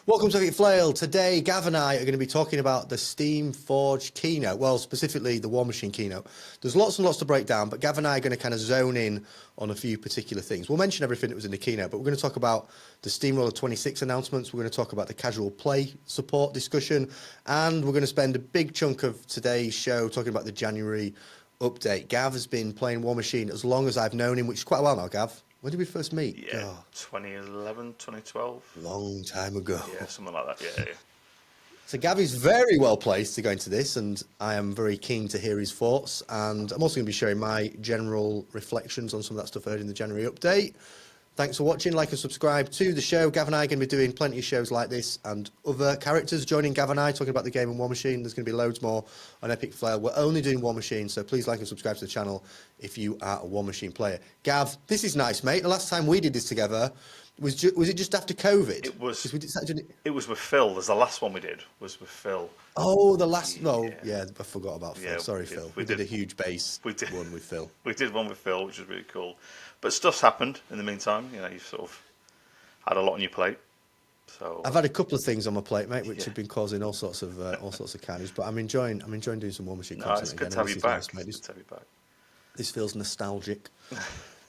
Welcome to Epic Flail. Today, Gavin and I are going to be talking about the Steamforged Keynote. Well, specifically the War Machine Keynote. There's lots and lots to break down, but Gavin and I are going to kind of zone in on a few particular things. We'll mention everything that was in the keynote, but we're going to talk about the Steamroller 26 announcements. We're going to talk about the casual play support discussion, and we're going to spend a big chunk of today's show talking about the January update. Gav has been playing War Machine as long as I've known him, which is quite a while now, Gav. When did we first meet? Yeah, 2011, 2012. Long time ago. Yeah, something like that. Yeah. So Gavin's very well placed to go into this, and I am very keen to hear his thoughts. And I'm also going to be sharing my general reflections on some of that stuff I heard in the January update. Thanks for watching. Like and subscribe to the show. Gavin and I are going to be doing plenty of shows like this, and other characters joining Gavin and I talking about the game and War Machine. There's going to be loads more on Epic Flail. We're only doing War Machine, so please like and subscribe to the channel if you are a War Machine player. Gav, this is nice, mate. The last time we did this together was it just after COVID? It was. We did It was with Phil. There's the last one we did was with Phil. Oh, the last. No, yeah, I forgot about Phil. Yeah, Sorry, Phil. We did a huge base one with Phil. We did one with Phil, which was really cool. But stuff's happened in the meantime. You know, you've sort of had a lot on your plate. So I've had a couple of things on my plate, mate, which have been causing all sorts of carnage. But I'm enjoying doing some War Machine content. It's good again. to have you back. Nice, mate. Good to have you back. This feels nostalgic.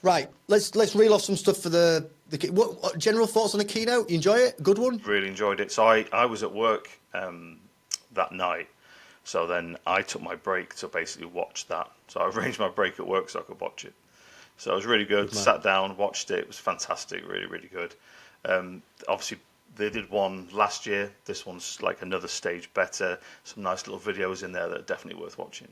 Right, let's reel off some stuff for the what general thoughts on the keynote? You enjoy it? Good one? Really enjoyed it. So I was at work that night. So then I took my break to basically watch that. So I arranged my break at work so I could watch it. So it was really good. Sat down, watched it. It was fantastic. Really, really good. Obviously, they did one last year. This one's like another stage better. Some nice little videos in there that are definitely worth watching.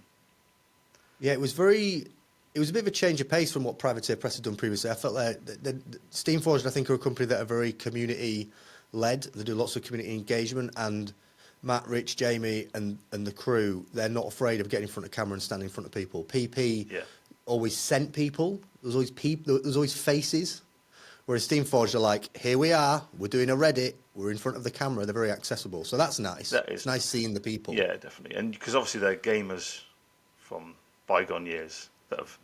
Yeah, it was a bit of a change of pace from what Privateer Press had done previously. I felt like the Steamforged, I think, are a company that are very community-led. They do lots of community engagement, and Matt, Rich, Jamie, and the crew, they're not afraid of getting in front of camera and standing in front of people. PP always sent people. There's always people. There's always faces. Whereas Steamforged are like, here we are. We're doing a Reddit. We're in front of the camera. They're very accessible. So that's nice. It's nice seeing the people. Yeah, definitely. And because obviously they're gamers from bygone years that have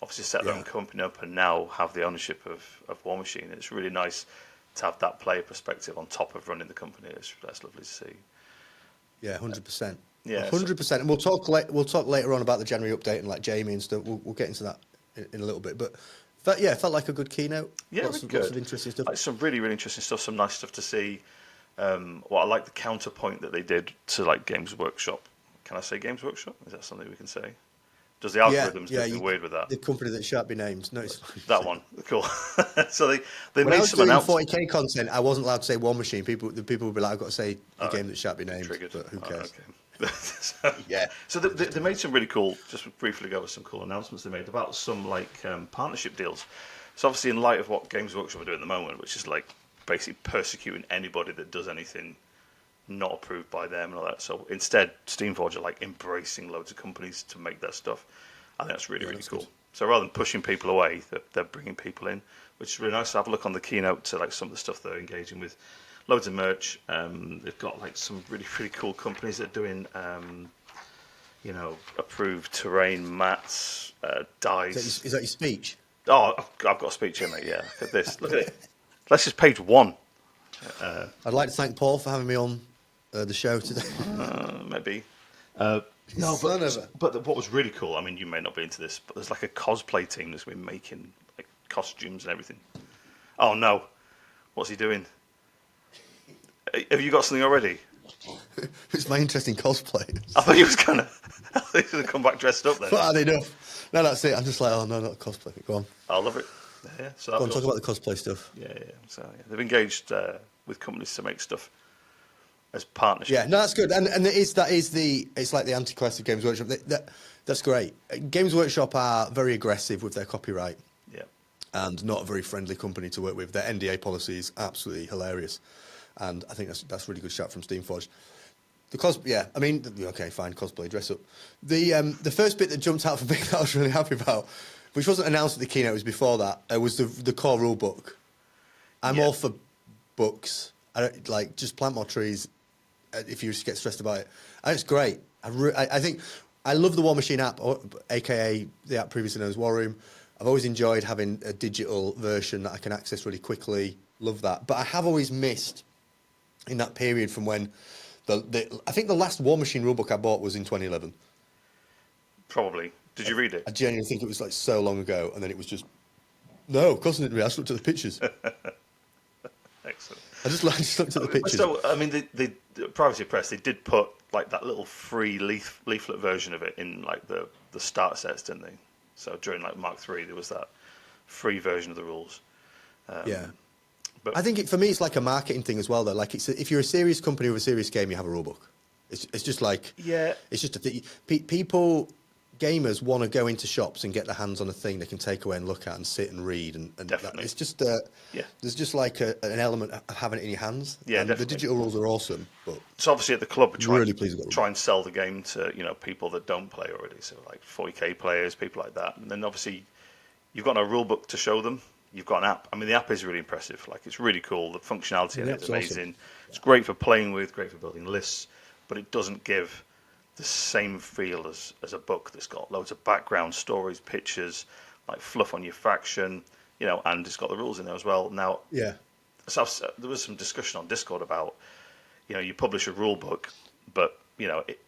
obviously set their own company up and now have the ownership of War Machine. It's really nice to have that player perspective on top of running the company. That's lovely to see. Yeah, 100%. Yeah, 100%. And we'll talk later on about the January update and like Jamie and stuff. We'll get into that in a little bit. But it felt like a good keynote. Yeah, lots of interesting stuff. Like some really, really interesting stuff. Some nice stuff to see. What I like the counterpoint that they did to like Games Workshop. Can I say Games Workshop? Is that something we can say? Does the algorithms do anything weird with that? The company that shan't be named. No, it's that one. Cool. So they when made I was some doing announcements. 40k content, I wasn't allowed to say War Machine. People would be like, I've got to say a game that shan't be named. Triggered. But who cares? Okay. So they made some really cool. Just briefly go over some cool announcements they made about some like partnership deals. So obviously, in light of what Games Workshop are doing at the moment, which is like basically persecuting anybody that does anything not approved by them and all that. So instead, Steamforged are like embracing loads of companies to make their stuff. I think that's really, really cool. Good. So rather than pushing people away, they're bringing people in, which is really nice. To have a look on the keynote to like some of the stuff they're engaging with. Loads of merch. They've got like some really, really cool companies that are doing, approved terrain mats, dice. Is that your speech? Oh, I've got a speech here, mate. Yeah, look at this. Look at it. That's just page one. I'd like to thank Paul for having me on the show today. Maybe. No, but what was really cool, I mean, you may not be into this, but there's like a cosplay team that's been making like costumes and everything. Oh no, what's he doing? Have you got something already? It's my interesting cosplay. I thought he was gonna come back dressed up then. But had enough. No, that's it. I'm just like, oh no, not cosplay. Go on. I love it. Yeah. So go on, talk about the cosplay stuff. Yeah. So they've engaged with companies to make stuff as partnership. Yeah, no, that's good, and it's like the Antichrist of Games Workshop. That's great. Games Workshop are very aggressive with their copyright. Yeah, and not a very friendly company to work with. Their NDA policy is absolutely hilarious, and I think that's a really good shout from Steamforged. I mean, okay, fine, cosplay, dress up. The first bit that jumped out for me that I was really happy about, which wasn't announced at the keynote, was before that, was the core rule book. I'm all for books. I don't like just plant more trees. If you just get stressed about it, and it's great. I think I love the War Machine app, aka the app previously known as War Room. I've always enjoyed having a digital version that I can access really quickly. Love that, but I have always missed in that period from when I think the last War Machine rulebook I bought was in 2011. Probably. Did you read it? I genuinely think it was like so long ago, and then it was just no, of course I didn't read. I just looked at the pictures. Excellent. I just looked at the pictures. So, I mean, the Privacy Press, they did put like that little free leaflet version of it in like the start sets, didn't they? So during like Mark III, there was that free version of the rules. Yeah. But I think for me, it's like a marketing thing as well, though. Like, if you're a serious company with a serious game, you have a rulebook. It's just like, yeah, it's just a thing. People, gamers want to go into shops and get their hands on a thing they can take away and look at and sit and read. And Definitely. it's just, yeah. there's just like an element of having it in your hands. Yeah, and definitely. the digital rules are awesome, but So obviously at the club, we really pleased with that try and sell the game to people that don't play already, so like 40k players, people like that. And then obviously you've got no rule book to show them. You've got an app. I mean, the app is really impressive. Like, it's really cool. The functionality in it is amazing. Awesome. It's great for playing with, great for building lists, but it doesn't give the same feel as a book that's got loads of background stories, pictures, like fluff on your faction, and it's got the rules in there as well. Now, yeah. So there was some discussion on Discord about, you publish a rule book, but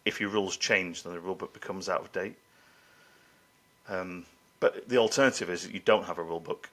if your rules change, then the rule book becomes out of date. But the alternative is that you don't have a rule book,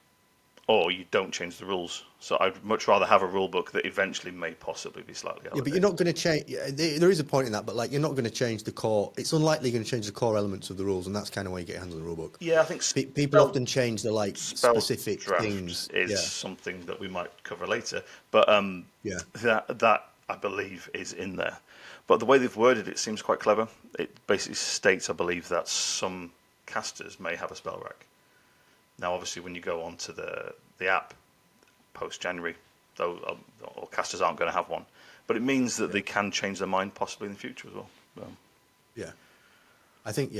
or you don't change the rules. So I'd much rather have a rule book that eventually may possibly be slightly out of date. But you're not going to change. There is a point in that, but like you're not going to change the core. It's unlikely you're going to change the core elements of the rules, and that's kind of why you get your hands on the rule book. Yeah, I think people often change the like specific things. Is something that we might cover later, but that I believe is in there. But the way they've worded it seems quite clever. It basically states, I believe, that some casters may have a spell rack. Now, obviously, when you go onto the app post-January, though, or casters aren't going to have one, but it means that they can change their mind possibly in the future as well. Yeah, I think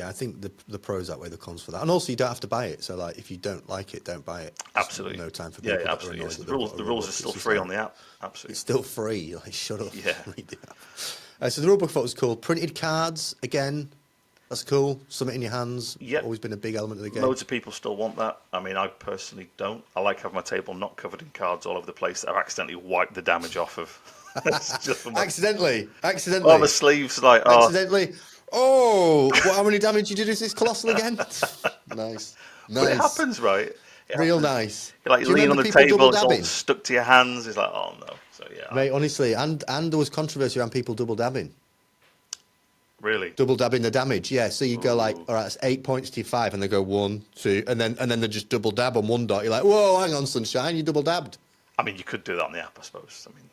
the pros outweigh the cons for that, and also you don't have to buy it. So, like, if you don't like it, don't buy it. Absolutely, no time for people. Yeah, absolutely. Yes. The rules are still free on the app. Absolutely, it's still free. Like, shut up. Yeah. Read the app. So the rulebook I thought was cool. Printed cards again. That's cool. Something in your hands. Yep. Always been a big element of the game. Loads of people still want that. I mean, I personally don't. I like having my table not covered in cards all over the place that I've accidentally wiped the damage off of. Accidentally. Oh, the sleeves, like, accidentally. Oh, how many damage did you do to this colossal again? Nice. But it happens, right? Real nice. You like lean on the table, it's all stuck to your hands. It's like, oh no. So yeah. Mate, honestly, and there was controversy around people double dabbing. Really? Double dabbing the damage, yeah. So you go like, all right, it's 8 points to your 5, and they go 1, 2, and then they just double dab on one dot. You're like, whoa, hang on, sunshine, you double dabbed. I mean, you could do that on the app, I suppose. I mean,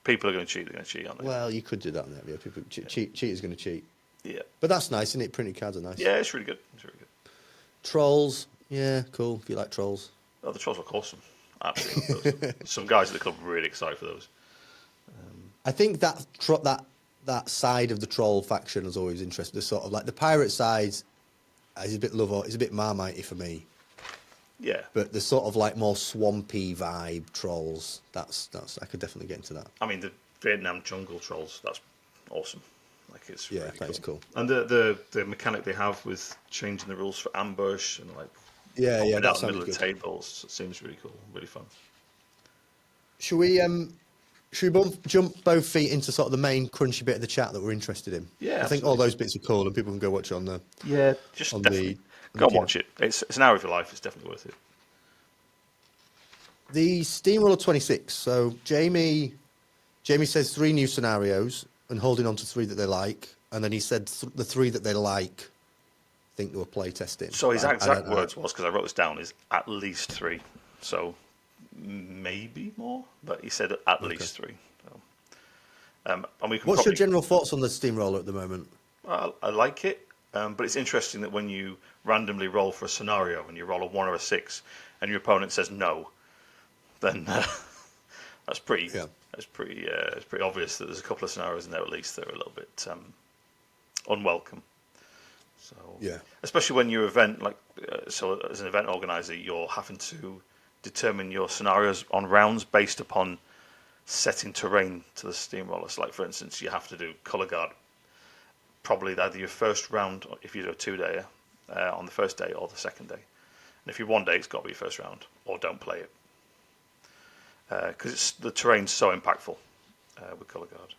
people are going to cheat. They're going to cheat on it. Well, you could do that on the app. Yeah, people cheaters going to cheat. Yeah. But that's nice, isn't it? Printed cards are nice. Yeah, it's really good. It's really good. Trolls, yeah, cool. If you like trolls. Oh, the trolls look awesome. Absolutely. Awesome. Some guys at the club are really excited for those. I think that side of the troll faction is always interesting. The sort of like the pirate side is a bit it's a bit Marmite-y for me. Yeah. But the sort of like more swampy vibe trolls, that's I could definitely get into that. I mean, the Vietnam jungle trolls, that's awesome. Like, it's really that is cool. And the mechanic they have with changing the rules for ambush and like that's out in the middle of the tables, it seems really cool, really fun. Should we jump both feet into sort of the main crunchy bit of the chat that we're interested in? Yeah, I think all those bits are cool, and people can go watch it on the. Yeah, just definitely go and watch it. It's an hour of your life. It's definitely worth it. The Steamroller 26. So Jamie says 3 new scenarios and holding on to 3 that they like, and then he said the 3 that they like, I think they were play testing. So his exact words was, because I wrote this down, is at least 3. So maybe more, but he said at least 3. So, and what's your general thoughts on the Steamroller at the moment? I like it, but it's interesting that when you randomly roll for a scenario and you roll a 1 or a 6, and your opponent says no, then that's pretty obvious that there's a couple of scenarios in there at least that are a little bit unwelcome. So yeah, especially when you event so as an event organizer, you're having to determine your scenarios on rounds based upon setting terrain to the Steamroller. So, like, for instance, you have to do colour guard probably either your first round, if you do a 2-dayer, on the first day, or the second day. And if you're 1 day, it's got to be your first round, or don't play it. Because the terrain's so impactful. with colour guard.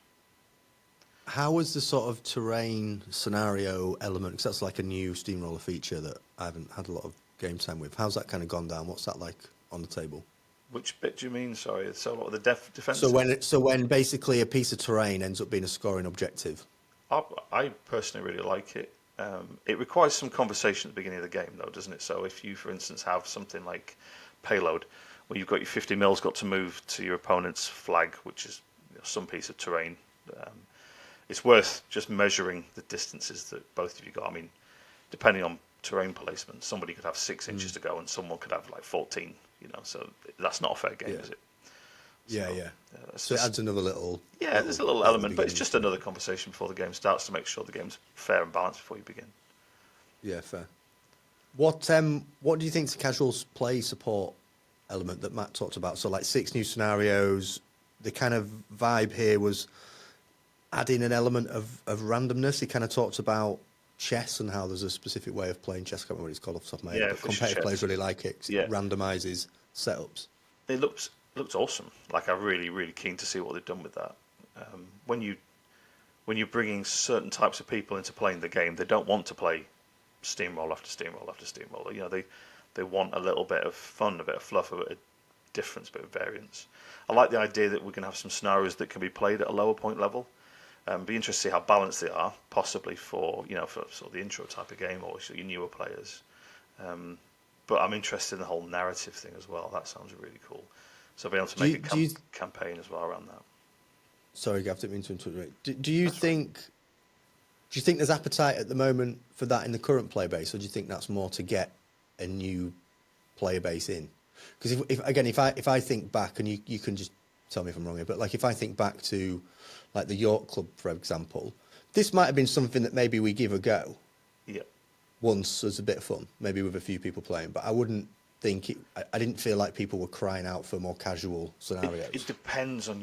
How was the sort of terrain scenario element? Because that's like a new Steamroller feature that I haven't had a lot of game time with. How's that kind of gone down? What's that like on the table? Which bit do you mean? Sorry, so what the defense? So when basically a piece of terrain ends up being a scoring objective. I personally really like it. It requires some conversation at the beginning of the game, though, doesn't it? So if you, for instance, have something like payload, where you've got your 50 mils got to move to your opponent's flag, which is some piece of terrain, it's worth just measuring the distances that both of you got. I mean, depending on terrain placement, somebody could have 6 inches to go, and someone could have like 14. So that's not a fair game, is it? So it adds another little. Yeah, there's a little element, but it's just another conversation before the game starts to make sure the game's fair and balanced before you begin. Yeah, fair. What do you think's the casual play support element that Matt talked about? So like 6 new scenarios. The kind of vibe here was adding an element of randomness. He kind of talked about chess and how there's a specific way of playing chess. I can't remember what it's called off the top of my head, but competitive players really like it 'cause it randomizes setups. It looks awesome. Like, I'm really, really keen to see what they've done with that. When you're bringing certain types of people into playing the game, they don't want to play steamroll after steamroll after steamroll. They want a little bit of fun, a bit of fluff, a bit of difference, a bit of variance. I like the idea that we can have some scenarios that can be played at a lower point level. Be interested to see how balanced they are, possibly for sort of the intro type of game or your newer players. But I'm interested in the whole narrative thing as well. That sounds really cool. So being able to make a campaign as well around that. Sorry, Gav, didn't mean to interrupt. Do you think there's appetite at the moment for that in the current player base, or do you think that's more to get a new player base in? Because if I think back, and you can just tell me if I'm wrong here, but like if I think back to like the York Club, for example, this might have been something that maybe we give a go. Yeah. Once as a bit of fun, maybe with a few people playing, but I wouldn't think I didn't feel like people were crying out for more casual scenarios. It depends on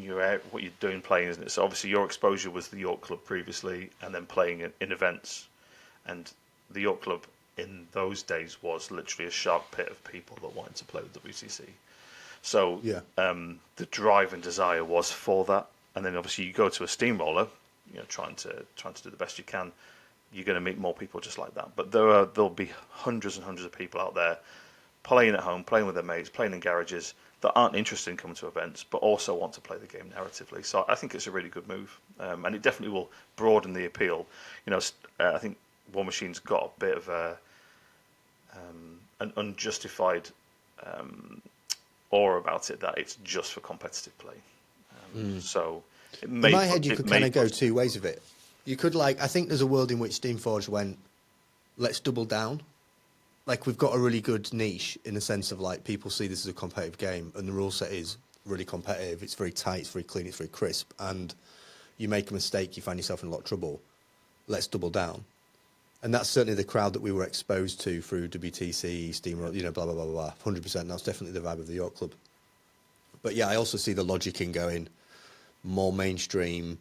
what you're doing playing, isn't it? So obviously your exposure was the York Club previously, and then playing in events, and the York Club in those days was literally a shark pit of people that wanted to play with WCC. So the drive and desire was for that, and then obviously you go to a steamroller, trying to do the best you can. You're going to meet more people just like that. But there'll be hundreds and hundreds of people out there playing at home, playing with their mates, playing in garages that aren't interested in coming to events, but also want to play the game narratively. So I think it's a really good move, and it definitely will broaden the appeal. I think War Machine's got a bit of an unjustified aura about it that it's just for competitive play. So in my head, you could kind of go 2 ways of it. You could I think there's a world in which Steamforged went, let's double down. Like, we've got a really good niche in the sense of like people see this as a competitive game, and the rule set is really competitive. It's very tight, it's very clean, it's very crisp, and you make a mistake, you find yourself in a lot of trouble. Let's double down. And that's certainly the crowd that we were exposed to through WTC, Steamroller, blah, blah, blah, blah, 100%. That's definitely the vibe of the York Club. But yeah, I also see the logic in going more mainstream.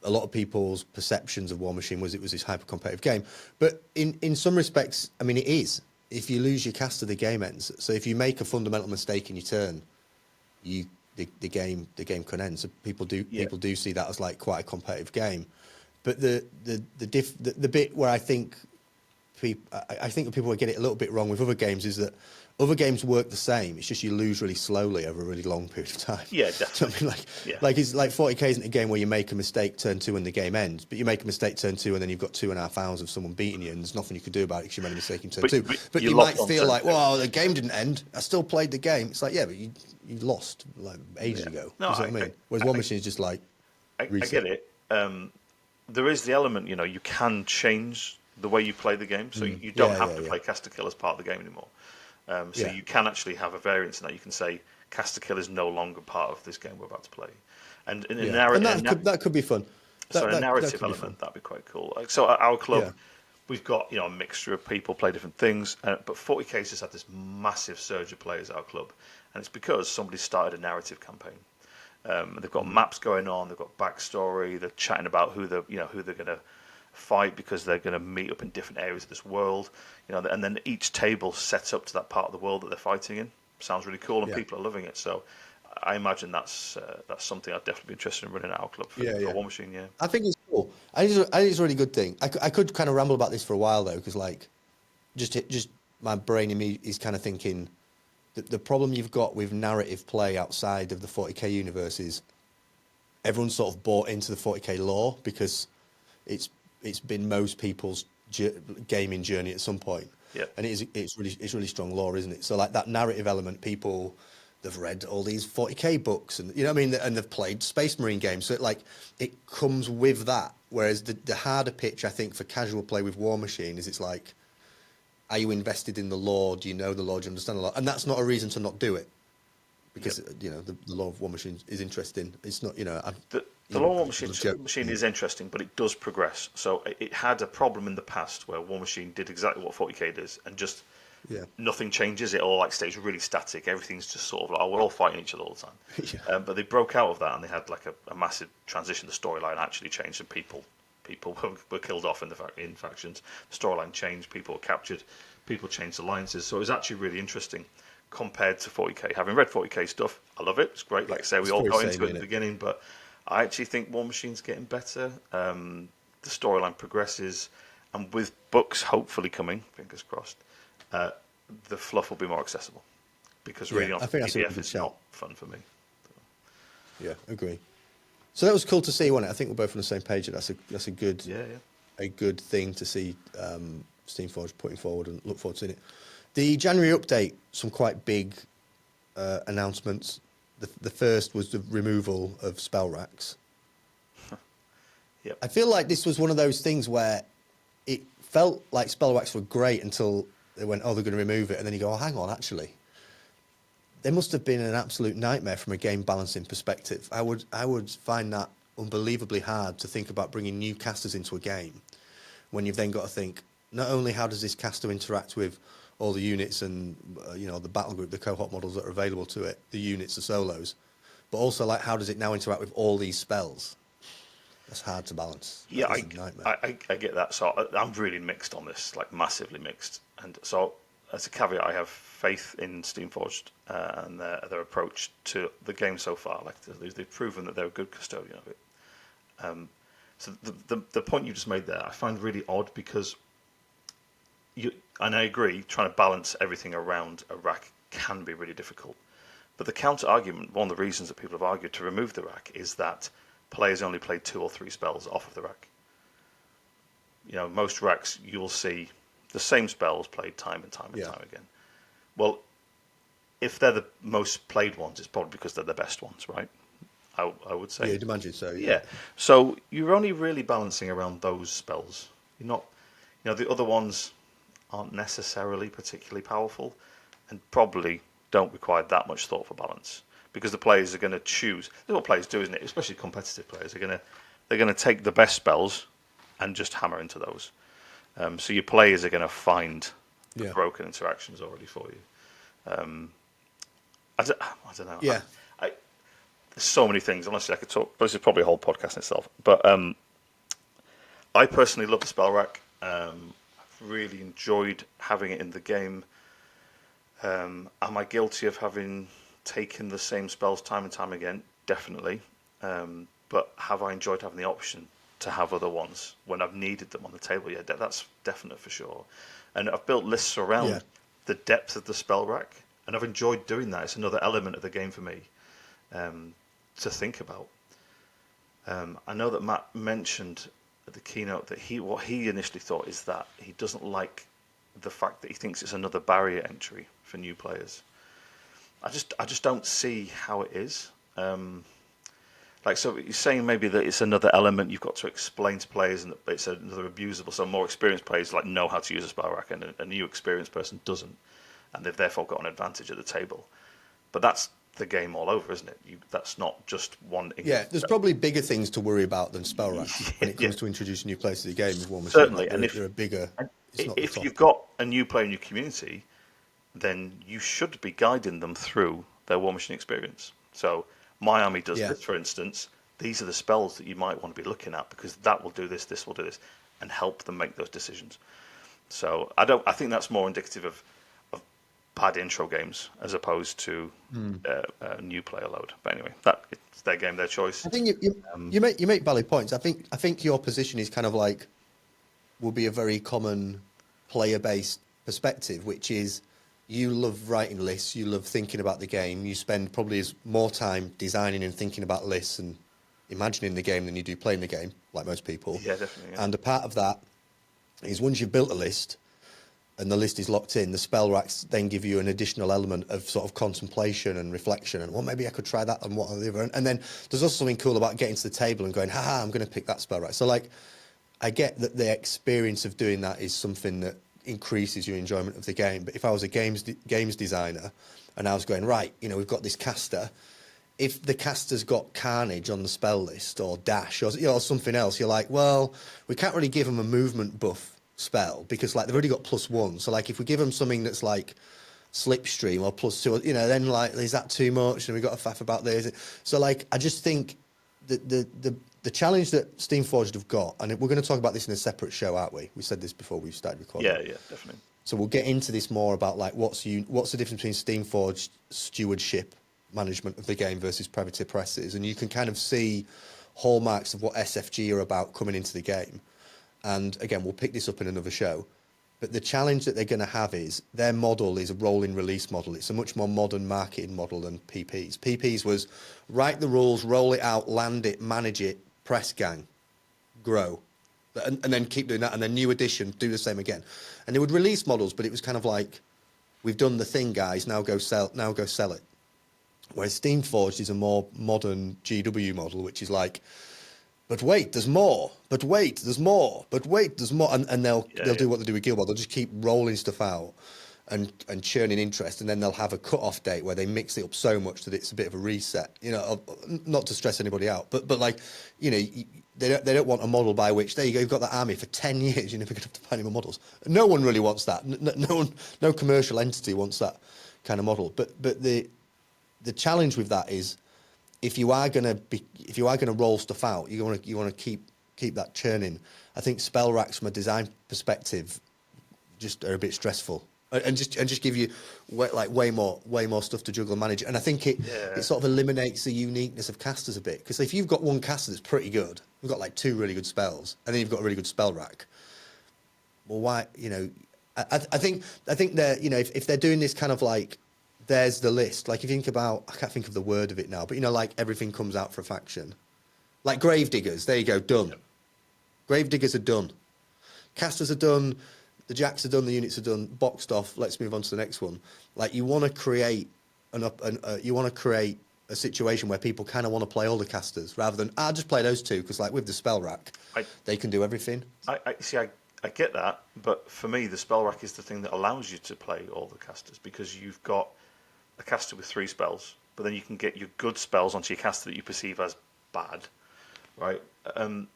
A lot of people's perceptions of Warmachine was it was this hyper-competitive game. But in some respects, I mean, it is. If you lose your caster, the game ends. So if you make a fundamental mistake in your turn, the game can end. So people do see that as like quite a competitive game. But the bit where I think people would get it a little bit wrong with other games is that other games work the same. It's just you lose really slowly over a really long period of time. Yeah, definitely. It's like 40k isn't a game where you make a mistake turn 2 and the game ends, but you make a mistake turn 2 and then you've got 2.5 hours of someone beating you and there's nothing you could do about it because you made a mistake in turn 2. But you might feel like, well, the game didn't end. I still played the game. It's like, yeah, but you lost like ages ago. No, you know what I mean? Whereas War Machine is just like reset. I get it. There is the element, you can change the way you play the game, so you don't have to play caster kill as part of the game anymore. So you can actually have a variance in that. You can say caster kill is no longer part of this game we're about to play, and in a that could be fun. A narrative element that'd be quite cool. So at our club, we've got a mixture of people play different things, but 40k has had this massive surge of players at our club, and it's because somebody started a narrative campaign. They've got maps going on, they've got backstory, they're chatting about who they're going to fight because they're going to meet up in different areas of this world, and then each table sets up to that part of the world that they're fighting in. Sounds really cool, and people are loving it. So I imagine that's something I'd definitely be interested in running at our club for, Yeah, for yeah. War Machine. Yeah. I think it's cool. I think it's a really good thing. I could kind of ramble about this for a while though, because like, just my brain in me is kind of thinking that the problem you've got with narrative play outside of the 40k universe is everyone's sort of bought into the 40k lore because it's been most people's gaming journey at some point. Yeah. And it's really strong lore, isn't it? So like that narrative element, people they've read all these 40k books, and you know what I mean, and they've played Space Marine games. So it comes with that. Whereas the harder pitch, I think, for casual play with War Machine is it's like, are you invested in the lore? Do you know the lore? Do you understand the lore? And that's not a reason to not do it, because you know the lore of War Machine is interesting. It's not, you know, The Lore War Machine is interesting, but it does progress. So it had a problem in the past where War Machine did exactly what 40k does, and just nothing changes. It all like stays really static. Everything's just sort of like, oh, we're all fighting each other all the time. Yeah. But they broke out of that, and they had like a massive transition. The storyline actually changed, and people were killed off in factions. The storyline changed. People were captured. People changed alliances. So it was actually really interesting compared to 40k. Having read 40k stuff, I love it. It's great. Like I say, we all got into it in the beginning, but I actually think War Machine's getting better. The storyline progresses, and with books hopefully coming, fingers crossed, the fluff will be more accessible. Because reading off the PDF is not fun for me. Yeah, agree. So that was cool to see, wasn't it? I think we're both on the same page. That's a good a good thing to see Steamforged putting forward, and look forward to seeing it. The January update, some quite big announcements. The first was the removal of spell racks. Yep. I feel like this was one of those things where it felt like spell racks were great until they went, oh, they're going to remove it. And then you go, oh, hang on, actually. They must have been an absolute nightmare from a game balancing perspective. I would find that unbelievably hard to think about bringing new casters into a game when you've then got to think, not only how does this caster interact with all the units and you know, the battle group, the cohort models that are available to it, the units, the solos, but also like how does it now interact with all these spells? That's hard to balance. Yeah, a nightmare. I get that. So I'm really mixed on this, like massively mixed. And so as a caveat, I have faith in Steamforged and their approach to the game so far. Like they've proven that they're a good custodian of it. So the point you just made there, I find really odd because and I agree, trying to balance everything around a rack can be really difficult. But the counter argument, one of the reasons that people have argued to remove the rack, is that players only play 2 or 3 spells off of the rack. You know, most racks you'll see the same spells played time and time again. Well, if they're the most played ones, it's probably because they're the best ones, right? I would say. Yeah, you'd imagine so. Yeah. So you're only really balancing around those spells. You're not, you know, the other ones aren't necessarily particularly powerful, and probably don't require that much thoughtful balance, because the players are going to choose. That's what players do, isn't it? Especially competitive players. They're going to take the best spells and just hammer into those. So your players are going to find the broken interactions already for you. I don't know. Yeah. There's so many things. Honestly, I could talk. But this is probably a whole podcast in itself. But I personally love the spell rack. I've really enjoyed having it in the game. Am I guilty of having taken the same spells time and time again? Definitely. But have I enjoyed having the option to have other ones when I've needed them on the table? Yeah, that's definite for sure. And I've built lists around the depth of the spell rack, and I've enjoyed doing that. It's another element of the game for me to think about. I know that Matt mentioned at the keynote that what he initially thought is that he doesn't like the fact that he thinks it's another barrier entry for new players. I just don't see how it is. So you're saying maybe that it's another element you've got to explain to players, and that it's another abusable. So more experienced players like know how to use a spell rack, and a new experienced person doesn't, and they've therefore got an advantage at the table. But that's the game all over, isn't it? That's not just one. Yeah, there's probably bigger things to worry about than spell racks when it comes to introducing new players to the game with War Machine. Certainly, like and if they're a bigger. If you've got a new player in your community, then you should be guiding them through their War Machine experience. So my army does this, for instance. These are the spells that you might want to be looking at, because that will do this, this will do this, and help them make those decisions. So I think that's more indicative of bad intro games as opposed to a new player load. But anyway, it's their game, their choice. I think you make valid points. I think your position is kind of like will be a very common player-based perspective, which is you love writing lists, you love thinking about the game, you spend probably more time designing and thinking about lists and imagining the game than you do playing the game, like most people. Yeah, definitely. Yeah. And a part of that is once you've built a list and the list is locked in, the spell racks then give you an additional element of sort of contemplation and reflection and, well, maybe I could try that and what or the other. And then there's also something cool about getting to the table and going, haha, I'm going to pick that spell rack. So, like, I get that the experience of doing that is something that increases your enjoyment of the game. But if I was a games designer and I was going, right, we've got this caster, if the caster's got Carnage on the spell list or Dash or something else, you're like, well, we can't really give them a movement buff spell because like they've already got +1. So like if we give them something that's like Slipstream or +2, then like is that too much? And we've got to faff about this. So like I just think that the challenge that Steamforged have got, and we're going to talk about this in a separate show, aren't we? We said this before we started recording. Yeah, definitely. So we'll get into this more about like what's the difference between Steamforged stewardship management of the game versus privateer presses, and you can kind of see hallmarks of what SFG are about coming into the game. And again, we'll pick this up in another show. But the challenge that they're going to have is their model is a rolling release model. It's a much more modern marketing model than PP's. PP's was write the rules, roll it out, land it, manage it, press gang, grow. And then keep doing that. And then new edition, do the same again. And they would release models, but it was kind of like, we've done the thing, guys, now go sell it. Whereas Steamforged is a more modern GW model, which is like, but wait, there's more. But wait, there's more. But wait, there's more. And they'll do what they do with Guild Ball. They'll just keep rolling stuff out and churning interest. And then they'll have a cut-off date where they mix it up so much that it's a bit of a reset. Not to stress anybody out, but like, they don't want a model by which, there you go, you've got that army for 10 years. You're never going to have to buy any more models. No one really wants that. No commercial entity wants that kind of model. But the challenge with that is, if you are going to roll stuff out, you want to keep that churning. I think spell racks from a design perspective just are a bit stressful, and just give you way more stuff to juggle and manage. And I think it sort of eliminates the uniqueness of casters a bit, because if you've got one caster that's pretty good, you've got like 2 really good spells, and then you've got a really good spell rack. Well, why? I think they're if they're doing this kind of like, there's the list. Like if you think about, I can't think of the word of it now, but like everything comes out for a faction. Like Gravediggers, there you go, done. Yep. Gravediggers are done. Casters are done. The jacks are done. The units are done. Boxed off. Let's move on to the next one. Like you want to create a situation where people kind of want to play all the casters rather than I'll just play those 2 because like with the spell rack, they can do everything. I get that, but for me, the spell rack is the thing that allows you to play all the casters, because you've got a caster with 3 spells, but then you can get your good spells onto your caster that you perceive as bad, right? And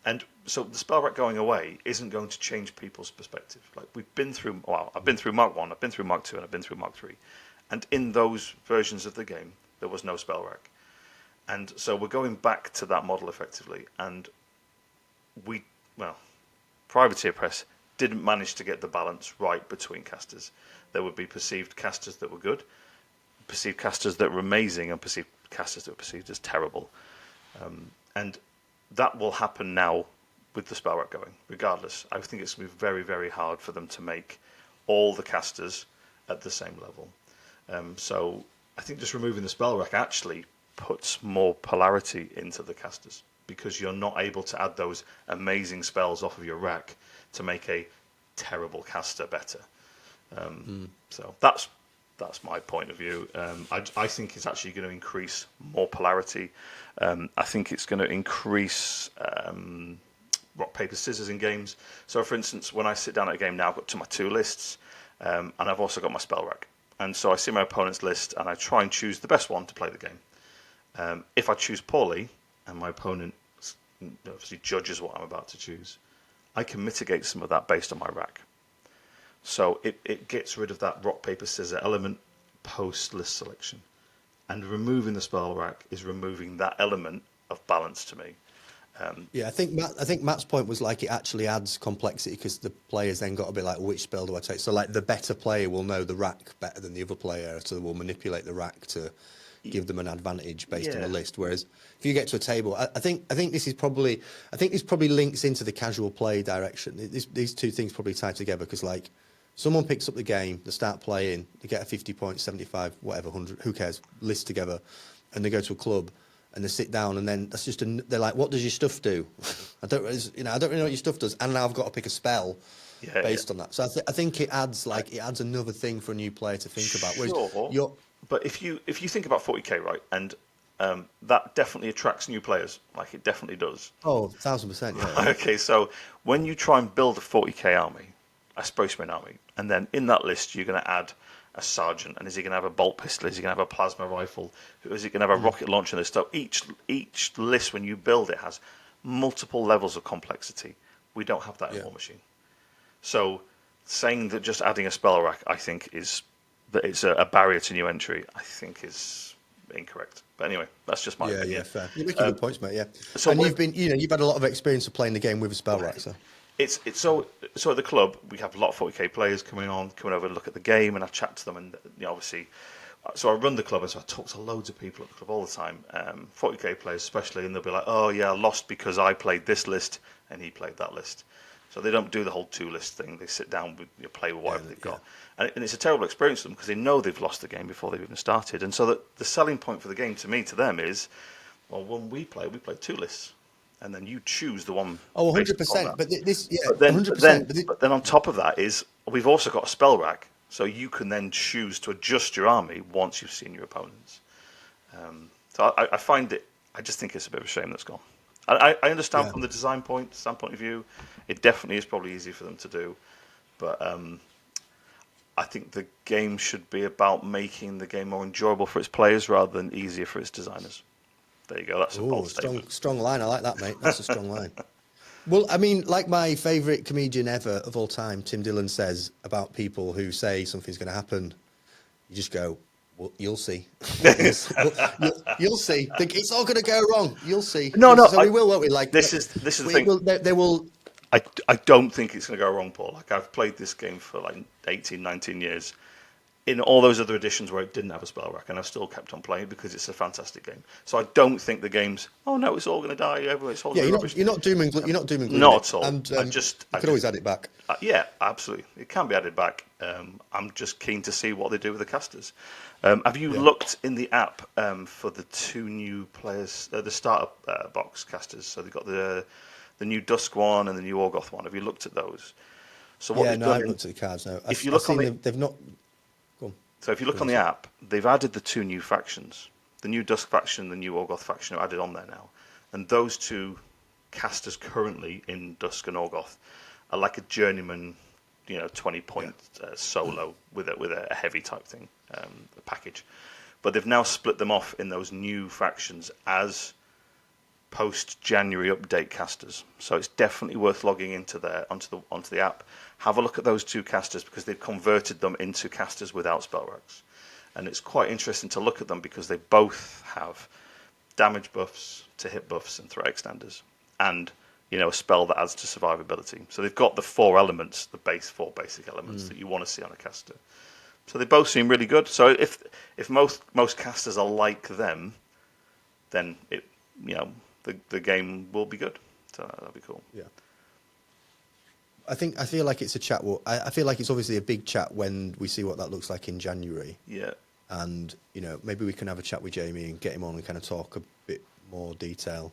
so the spell rack going away isn't going to change people's perspective. Like I've been through Mark 1, I've been through Mark 2, and I've been through Mark 3, and in those versions of the game, there was no spell rack, and so we're going back to that model effectively, and Privateer Press didn't manage to get the balance right between casters. There would be perceived casters that were good, perceived casters that were amazing, and perceived casters that were perceived as terrible. And that will happen now with the spell rack going, regardless. I think it's going to be very, very hard for them to make all the casters at the same level. So I think just removing the spell rack actually puts more polarity into the casters, because you're not able to add those amazing spells off of your rack to make a terrible caster better. So that's my point of view. I think it's actually going to increase more polarity. I think it's going to increase rock, paper, scissors in games. So, for instance, when I sit down at a game now, I've got my 2 lists, and I've also got my spell rack. And so I see my opponent's list, and I try and choose the best one to play the game. If I choose poorly, and my opponent obviously judges what I'm about to choose, I can mitigate some of that based on my rack. So it gets rid of that rock, paper, scissors element post list selection. And removing the spell rack is removing that element of balance to me. Yeah, I think Matt's point was like it actually adds complexity because the players then got to be like, which spell do I take? So like the better player will know the rack better than the other player, so will manipulate the rack to give them an advantage based on the list. Whereas if you get to a table, I think this probably links into the casual play direction. These two things probably tie together because like someone picks up the game, they start playing, they get a 50 point, 75, whatever, 100, who cares, list together, and they go to a club. And they sit down, and then that's just they're like, "What does your stuff do?" I don't really know what your stuff does, and now I've got to pick a spell based on that. So I think it adds another thing for a new player to think about. Sure, but if you think about 40k, right, and that definitely attracts new players, like it definitely does. Oh, 1,000%, yeah. Okay, so when you try and build a 40k army, a Space Marine army, and then in that list you're going to add a sergeant, and is he going to have a bolt pistol? Is he going to have a plasma rifle? Is he going to have a rocket launcher? And this stuff. Each list, when you build it, has multiple levels of complexity. We don't have that in War Machine. So saying that just adding a spell rack, I think, is that it's a barrier to new entry. I think is incorrect. But anyway, that's just my opinion. Yeah, fair. You're making good points, mate. Yeah. So and you've had a lot of experience of playing the game with a spell rack, so. It's so at the club we have a lot of 40k players coming over and look at the game, and I chat to them, and obviously, so I run the club, and so I talk to loads of people at the club all the time, 40k players especially, and they'll be like, "Oh yeah, I lost because I played this list and he played that list." So they don't do the whole 2-list thing. They sit down with play with whatever they've got, and it's a terrible experience for them because they know they've lost the game before they've even started, and so the selling point for the game to them is, well, when we played 2 lists. And then you choose the one. Oh, 100%. But this, yeah, but then, 100%. But then on top of that is we've also got a spell rack, so you can then choose to adjust your army once you've seen your opponents. So I find it. I just think it's a bit of a shame that's gone. I understand from the design standpoint of view, it definitely is probably easy for them to do, but I think the game should be about making the game more enjoyable for its players rather than easier for its designers. There you go. That's a bold statement. Strong line. I like that, mate. That's a strong line. Well, I mean, like my favourite comedian ever of all time, Tim Dillon, says about people who say something's going to happen. You just go, well, you'll see. You'll see. It's all going to go wrong. You'll see. No. So we will, won't we? Like this is the thing. They will. I don't think it's going to go wrong, Paul. Like I've played this game for like 18, 19 years. In all those other editions where it didn't have a spell rack, and I've still kept on playing because it's a fantastic game. So I don't think the game's, oh no, it's all going to die. It's all you're not doom and gloom. Not at all. And you could always add it back. Yeah, absolutely. It can be added back. I'm just keen to see what they do with the casters. Have you looked in the app for the 2 new players, the starter box casters? So they've got the new Dusk one and the new Orgoth one. Have you looked at those? So what I haven't looked at the cards. No, if you look on they've not. So if you look on the app, they've added the 2 new factions. The new Dusk faction, the new Orgoth faction are added on there now. And those 2 casters currently in Dusk and Orgoth are like a journeyman, 20-point solo with a heavy type thing, a package. But they've now split them off in those new factions as post-January update casters. So it's definitely worth logging into onto the app. Have a look at those 2 casters because they've converted them into casters without spell racks. And it's quite interesting to look at them because they both have damage buffs to hit buffs and threat extenders. And, a spell that adds to survivability. So they've got the 4 elements, the 4 basic elements that you want to see on a caster. So they both seem really good. So if most casters are like them, then the game will be good. So that'll be cool. Yeah. I feel like it's a chat. I feel like it's obviously a big chat when we see what that looks like in January. Yeah. And maybe we can have a chat with Jamie and get him on and kind of talk a bit more detail.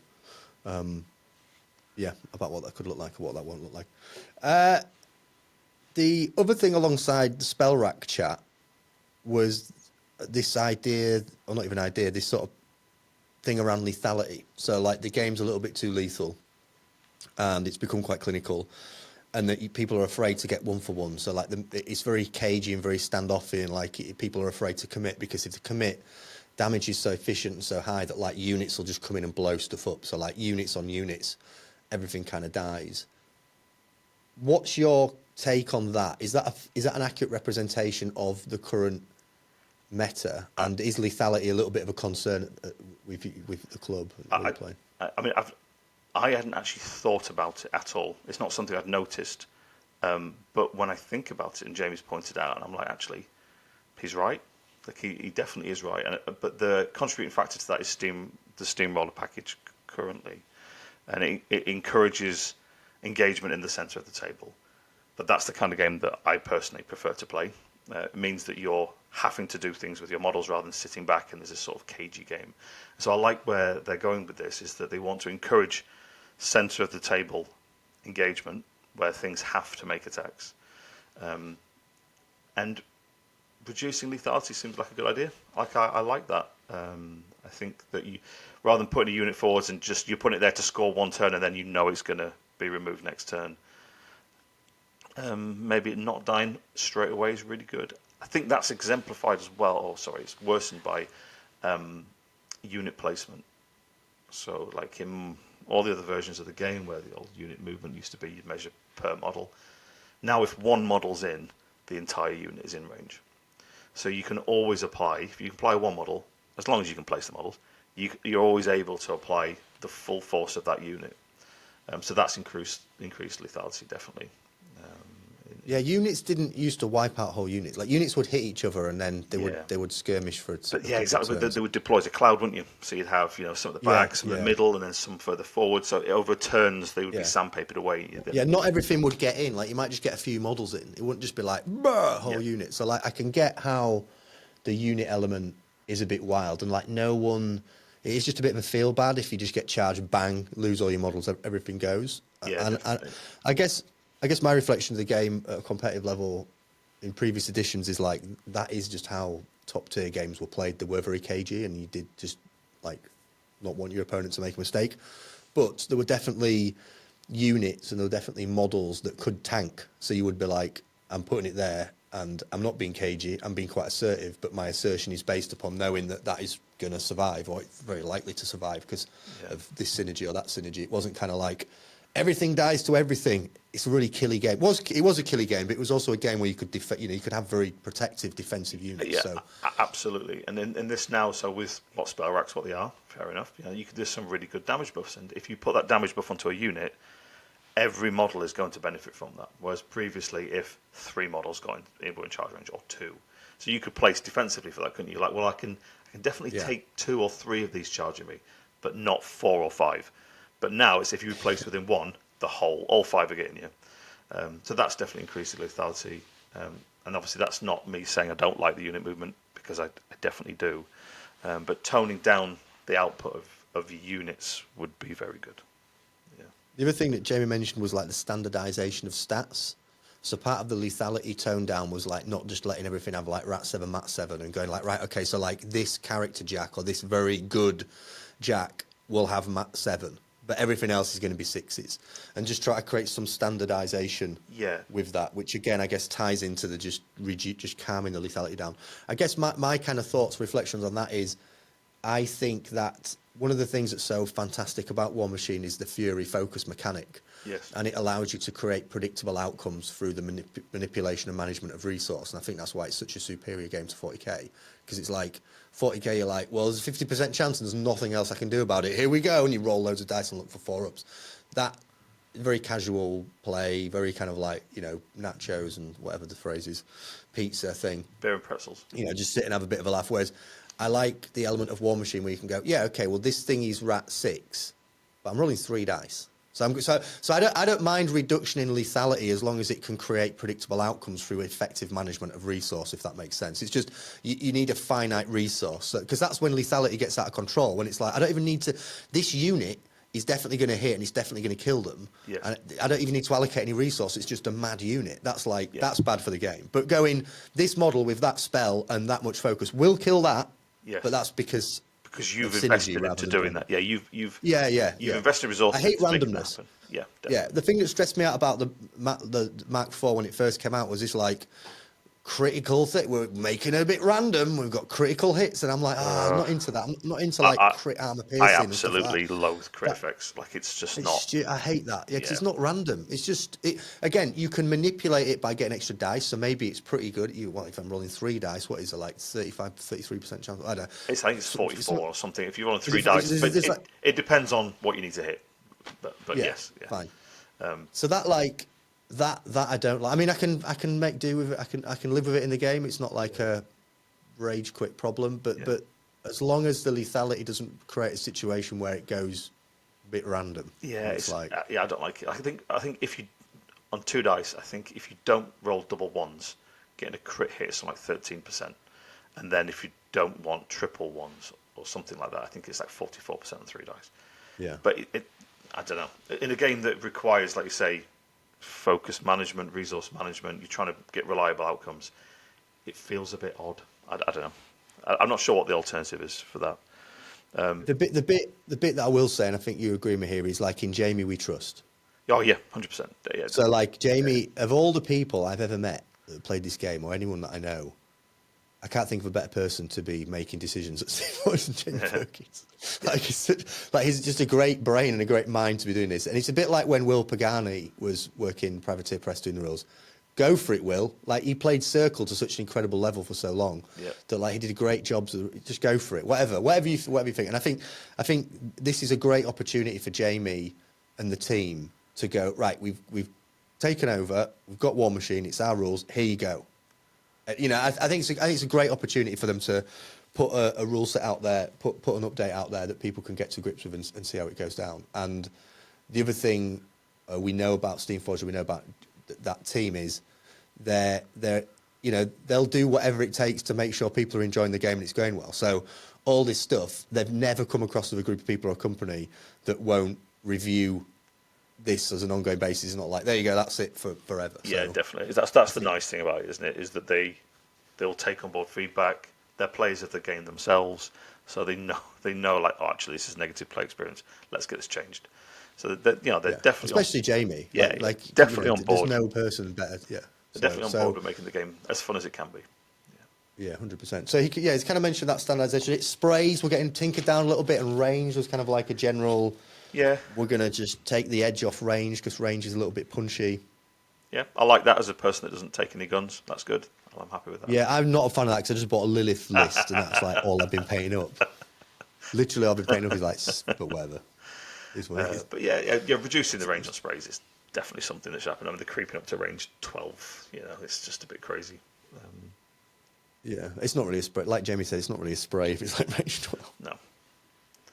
About what that could look like and what that won't look like. The other thing alongside the spell rack chat was this idea, or not even idea, this sort of thing around lethality. So like the game's a little bit too lethal, and it's become quite clinical. And that people are afraid to get 1-for-1. So like it's very cagey and very standoffy, and like people are afraid to commit because if they commit, damage is so efficient and so high that like units will just come in and blow stuff up. So like units on units, everything kind of dies. What's your take on that? Is that an accurate representation of the current meta? And is lethality a little bit of a concern with the club? I mean, I hadn't actually thought about it at all. It's not something I'd noticed. But when I think about it, and Jamie's pointed out, and I'm like, actually, he's right. Like he definitely is right. But the contributing factor to that is the Steamroller package currently, and it encourages engagement in the centre of the table. But that's the kind of game that I personally prefer to play. It means that you're having to do things with your models rather than sitting back and there's this sort of cagey game. So I like where they're going with this, is that they want to encourage centre of the table engagement where things have to make attacks. And reducing lethality seems like a good idea. I like that. I think that rather than putting a unit forwards and just you put it there to score one turn and then you know it's going to be removed next turn. Maybe it not dying straight away is really good. I think that's exemplified as well. Oh, sorry, it's worsened by unit placement. So, like in all the other versions of the game, where the old unit movement used to be, you'd measure per model. Now, if one model's in, the entire unit is in range. So you can always apply. If you apply one model, as long as you can place the models, you're always able to apply the full force of that unit. So that's increased lethality, definitely. Yeah, units didn't used to wipe out whole units. Like units would hit each other and then they would skirmish for. Yeah, exactly. They would deploy as a cloud, wouldn't you? So you'd have some at the back, some in the middle, and then some further forward. So over turns they would be sandpapered away. Yeah, not everything would get in. Like you might just get a few models in. It wouldn't just be like whole unit. So like I can get how the unit element is a bit wild and like no one. It is just a bit of a feel bad if you just get charged, bang, lose all your models, everything goes. Yeah, and I guess my reflection of the game at a competitive level in previous editions is like that is just how top tier games were played. They were very cagey, and you did just like not want your opponent to make a mistake. But there were definitely units and there were definitely models that could tank. So you would be like, I'm putting it there, and I'm not being cagey. I'm being quite assertive, but my assertion is based upon knowing that that is going to survive, or it's very likely to survive because of this synergy or that synergy. It wasn't kind of like everything dies to everything. It's a really killy game. It was a killy game, but it was also a game where you could you could have very protective defensive units. Yeah, so. Absolutely. And in this now, so with what spell racks, what they are, fair enough. You could do some really good damage buffs, and if you put that damage buff onto a unit, every model is going to benefit from that. Whereas previously, if 3 models were in charge range or 2, so you could place defensively for that, couldn't you? Like, well, I can definitely take 2 or 3 of these charging me, but not 4 or 5. But now it's if you place within 1, all 5 are getting you. So that's definitely increasing lethality. And obviously that's not me saying I don't like the unit movement, because I definitely do. But toning down the output of units would be very good. Yeah. The other thing that Jamie mentioned was like the standardisation of stats. So part of the lethality tone down was like not just letting everything have like Rat 7, Mat 7 and going like, right, okay, so like this character Jack or this very good Jack will have Mat 7. But everything else is going to be 6s, and just try to create some standardisation with that, which again I guess ties into the just calming the lethality down. I guess my kind of thoughts, reflections on that is, I think that one of the things that's so fantastic about Warmachine is the Fury focus mechanic. Yes. And it allows you to create predictable outcomes through the manipulation and management of resource. And I think that's why it's such a superior game to 40k, because it's like 40k, you're like, well, there's a 50% chance and there's nothing else I can do about it. Here we go. And you roll loads of dice and look for 4-ups. That very casual play, very kind of like, nachos and whatever the phrase is, pizza thing. Beer and pretzels. Just sit and have a bit of a laugh. Whereas I like the element of Warmachine where you can go, yeah, okay, well, this thing is Rat 6, but I'm rolling 3 dice. So I don't mind reduction in lethality as long as it can create predictable outcomes through effective management of resource, if that makes sense. It's just you need a finite resource, because that's when lethality gets out of control. When it's like, I don't even need to. This unit is definitely going to hit and it's definitely going to kill them. Yes. And I don't even need to allocate any resource. It's just a mad unit. That's like that's bad for the game. But going this model with that spell and that much focus will kill that. Yes. But that's because you've invested into doing that. Yeah, you've invested resources. I hate to make it randomness. happen. Yeah, definitely. Yeah. The thing that stressed me out about the Mark IV when it first came out was this like critical thing. We're making it a bit random. We've got critical hits, and I'm like, I'm not into that. I'm not into like crit armor piercing. I absolutely loathe crit effects. Like it's just not. I hate that. Yeah, because it's not random. It's just again, you can manipulate it by getting extra dice. So maybe it's pretty good. If I'm rolling 3 dice, what is it like 35, 33% chance? I don't know. I think it's 44 or something. If you're rolling 3 dice, but it depends on what you need to hit. But yes, yeah. Fine. So that like that I don't like. I mean, I can make do with it. I can live with it in the game. It's not like a rage quit problem, but as long as the lethality doesn't create a situation where it goes a bit random. Yeah, it's like I don't like it. I think if you on 2 dice, I think if you don't roll double ones, getting a crit hit is like 13%, and then if you don't want triple ones or something like that, I think it's like 44% on 3 dice. Yeah, but I don't know. In a game that requires, like you say, focus management, resource management, you're trying to get reliable outcomes. It feels a bit odd. I don't know. I'm not sure what the alternative is for that. the bit that I will say, and I think you agree with me here, is like in Jamie we trust. Oh yeah, 100%. Yeah, So like Jamie, of all the people I've ever met that played this game, or anyone that I know, I can't think of a better person to be making decisions at Steamforged than Jamie Perkins. He's just a great brain and a great mind to be doing this. And it's a bit like when Will Pagani was working Privateer Press doing the rules. Go for it, Will. Like, he played Circle to such an incredible level for so long that like he did a great job. Just go for it. Whatever you think. And I think this is a great opportunity for Jamie and the team to go, right, we've taken over, we've got War Machine, it's our rules, here you go. You know, I think it's a great opportunity for them to put a rule set out there, put an update out there that people can get to grips with and see how it goes down. And the other thing we know about Steamforged, we know about that team is they're you know, they'll do whatever it takes to make sure people are enjoying the game and it's going well. So all this stuff, they've never come across with a group of people or a company that won't review this as an ongoing basis. It's not like, there you go, that's it for forever. Yeah, so, definitely. That's the nice thing about it, isn't it? Is that they'll take on board feedback. They're players of the game themselves, so they know like, oh, actually, this is a negative play experience. Let's get this changed. So they're definitely especially Jamie. Like definitely on board. There's no person better. Yeah, they're definitely on board with making the game as fun as it can be. Yeah, 100%. So he's kind of mentioned that standardisation. It's sprays. We're getting tinkered down a little bit, and range was kind of like a general. Yeah, we're going to just take the edge off range because range is a little bit punchy. Yeah, I like that as a person that doesn't take any guns. That's good. I'm happy with that. Yeah, I'm not a fan of that because I just bought a Lilith list and that's like all I've been painting up. Literally, all I've been painting up is like, but whatever. Is what it is. But yeah, reducing the range on sprays is definitely something that's happened. I mean, they're creeping up to range 12. You know, it's just a bit crazy. Yeah, it's not really a spray. Like Jamie said, it's not really a spray if it's like range 12. No.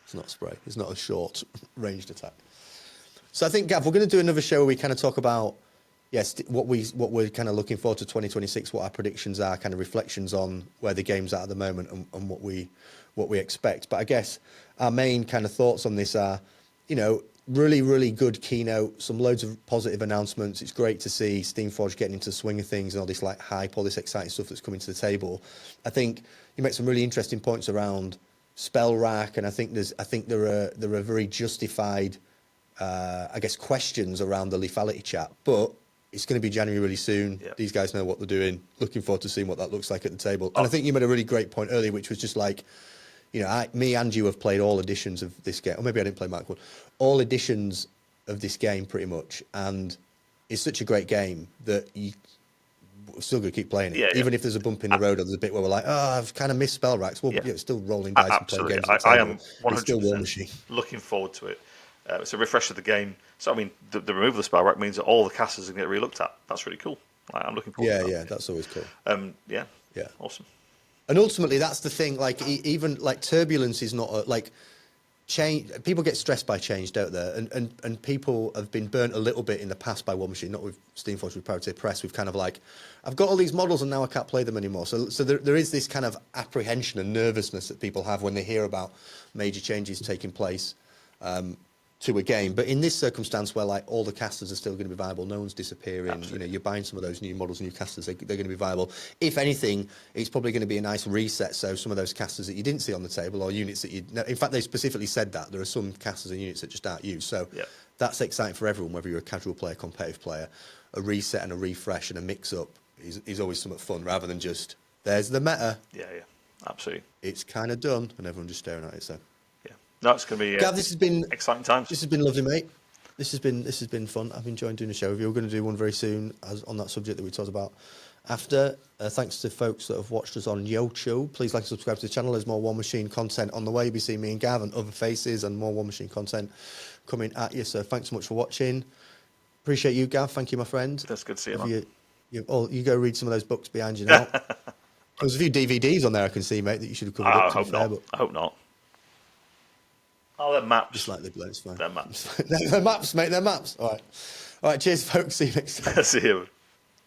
It's not a spray. It's not a short ranged attack. So I think, Gav, we're going to do another show where we kind of talk about, what we're kind of looking forward to 2026, what our predictions are, kind of reflections on where the game's at the moment and what we expect. But I guess our main kind of thoughts on this are, you know, really, really good keynote, some loads of positive announcements. It's great to see Steamforged getting into the swing of things and all this like hype, all this exciting stuff that's coming to the table. I think you make some really interesting points around spell rack, and I think there are very justified, I guess, questions around the lethality chat. But it's going to be January really soon. Yep. These guys know what they're doing. Looking forward to seeing what that looks like at the table. And I think you made a really great point earlier, which was just like, you know, me and you have played all editions of this game. Or maybe I didn't play Mark 1. All editions of this game, pretty much. And it's such a great game that we're still going to keep playing it. Even if there's a bump in the road or there's a bit where we're like, oh, I've kind of missed spell racks. Well, it's still rolling dice and playing games. I am 100% it's still War Machine. Looking forward to it. It's a refresh of the game. So, I mean, the removal of the spell rack means that all the casters are going to get re-looked at. That's really cool. I'm looking forward to that. Yeah, that's always cool. Yeah, awesome. And ultimately, that's the thing. Like, even like turbulence is not like change. People get stressed by change, don't they? And people have been burnt a little bit in the past by War Machine. Not with Steamforged, with Privateer Press. We've kind of like, I've got all these models and now I can't play them anymore. So there is this kind of apprehension and nervousness that people have when they hear about major changes taking place to a game. But in this circumstance where like all the casters are still going to be viable, no one's disappearing. Absolutely. You know, you're buying some of those new models, new casters, they're going to be viable. If anything, it's probably going to be a nice reset. So some of those casters that you didn't see on the table or units that in fact, they specifically said that there are some casters and units that just aren't used. So that's exciting for everyone, whether you're a casual player, competitive player. A reset and a refresh and a mix up is always somewhat fun rather than just, there's the meta. Yeah, absolutely. It's kind of done and everyone just staring at it. So. No, it's going to be Gav, this has been exciting times. This has been lovely, mate. This has been fun. I've enjoyed doing the show with you. We're going to do one very soon on that subject that we talked about after. Thanks to folks that have watched us on YouTube. Please like and subscribe to the channel. There's more War Machine content on the way. You'll be seeing me and Gavin, other faces, and more War Machine content coming at you. So thanks so much for watching. Appreciate you, Gav. Thank you, my friend. That's good to see you, man. You go read some of those books behind you now. There's a few DVDs on there I can see, mate, that you should have covered up. I hope not. I hope not. Oh, they're maps. Just like the blow, it's fine. They're maps. They're maps, mate. They're maps. All right. Cheers, folks. See you next time. See you.